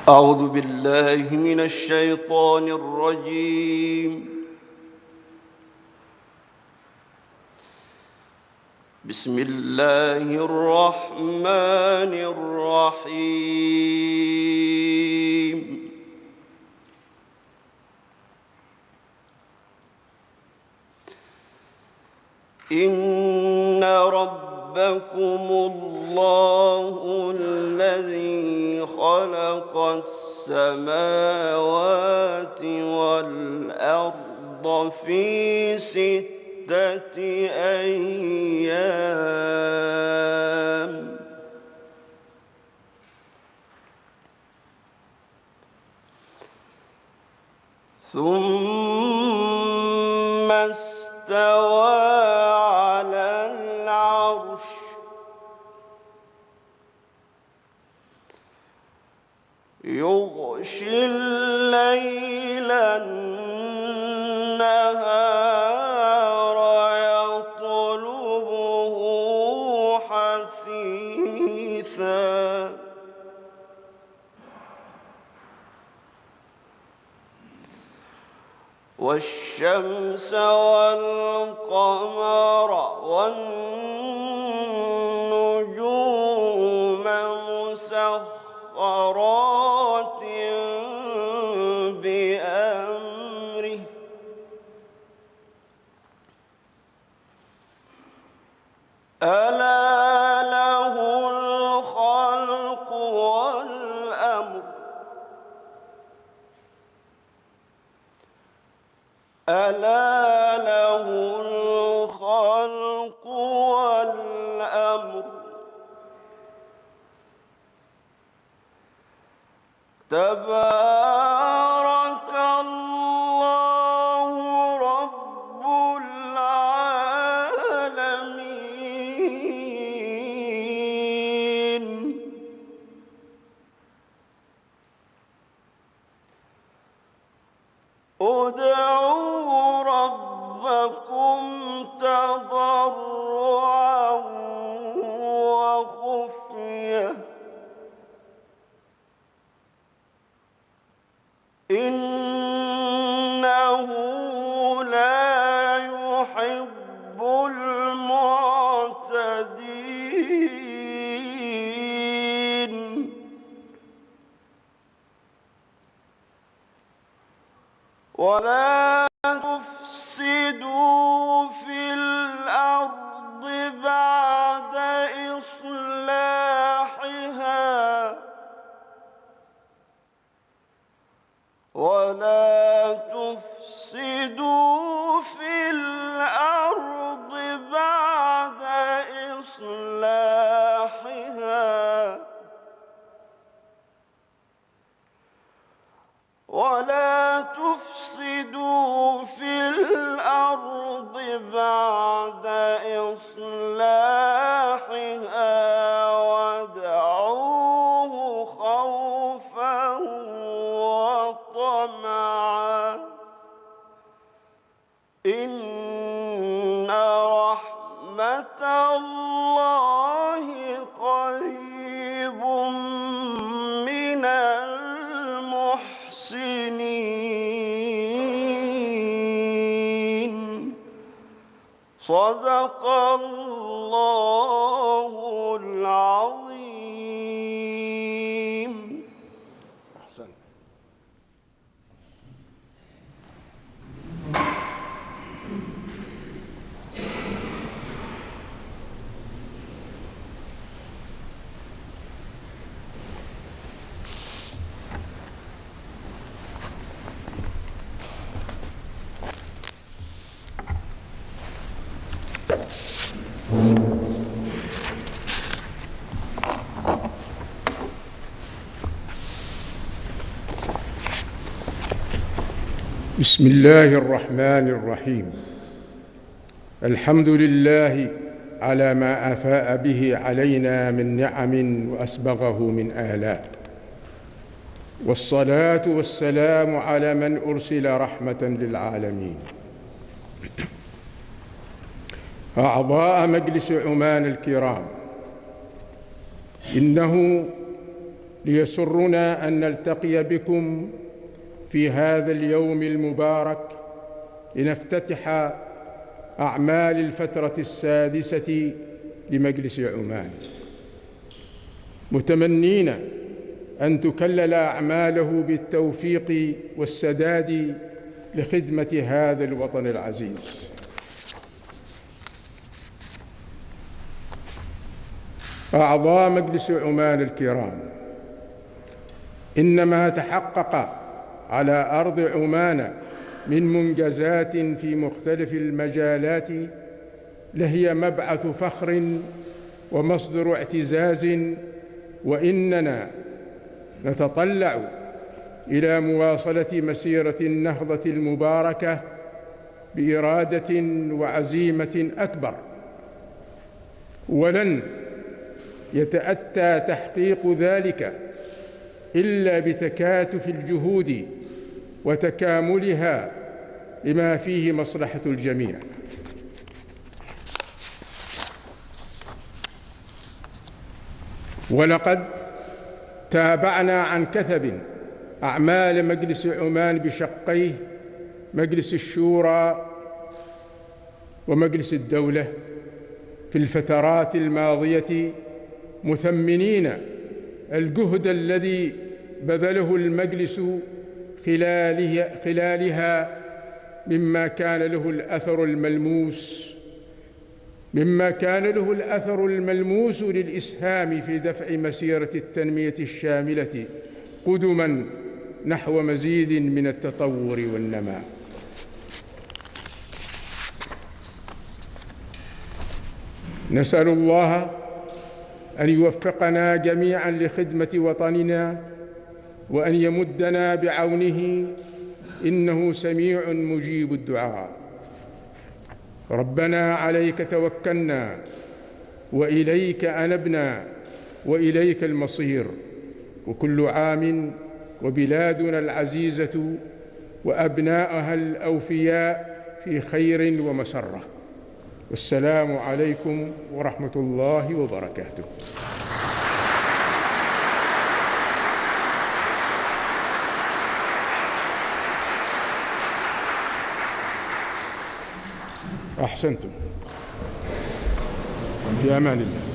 أعوذ بالله من الشيطان الرجيم. بسم الله الرحمن الرحيم. إن ربكم الله الذي خلق السماوات والأرض في 6 أيام ثم استوى على العرش يغشي الليل النهار يطلبه حثيثا والشمس والقمر والنجوم مسخرات بأمره ألا له الخلق والأمر ألا له الخلق والأمر تبارك الله رب العالمين. ادعوا ربكم تضرعا وخفية إنه لا يحب المعتدين. ولا تفسدوا في الأرض بعد إصلاحها ولا تفسدوا في الأرض بعد إصلاحها ولا تفسدوا في الأرض بعد إصلاحها وادعوه خوفا وطمعا إن رحمة الله قريب من المحسنين. صدق الله العظيم. أحسن. بسم الله الرحمن الرحيم. الحمد لله على ما أفاء به علينا من نعم وأسبغه من آلاء، والصلاة والسلام على من أرسل رحمة للعالمين. أعضاء مجلس عمان الكرام، إنه ليسرنا أن نلتقي بكم في هذا اليوم المبارك لنفتتح أعمال الفترة السادسة لمجلس عمان، متمنين أن تكلل أعماله بالتوفيق والسداد لخدمة هذا الوطن العزيز. أعضاء مجلس عمان الكرام، إنما تحقق على أرض عمان من منجزات في مختلف المجالات لهي مبعث فخر ومصدر اعتزاز، وإننا نتطلع إلى مواصلة مسيرة النهضة المباركة بإرادة وعزيمة أكبر، ولن يتأتى تحقيق ذلك إلا بتكاتف الجهود وتكاملها لما فيه مصلحة الجميع. ولقد تابعنا عن كثب أعمال مجلس عمان بشقيه، مجلس الشورى ومجلس الدولة، في الفترات الماضية، مثمنين الجهد الذي بذله المجلس خلالها مما كان له الأثر الملموس للإسهام في دفع مسيرة التنمية الشاملة قدما نحو مزيد من التطور والنماء. نسأل الله أن يوفقنا جميعا لخدمة وطننا، وأن يمدنا بعونه، إنه سميع مجيب الدعاء. ربنا عليك توكلنا وإليك أنبنا وإليك المصير، وكل عام وبلادنا العزيزة وأبناءها الأوفياء في خير ومسرة. والسلام عليكم ورحمة الله وبركاته. أحسنتم. في أمان الله.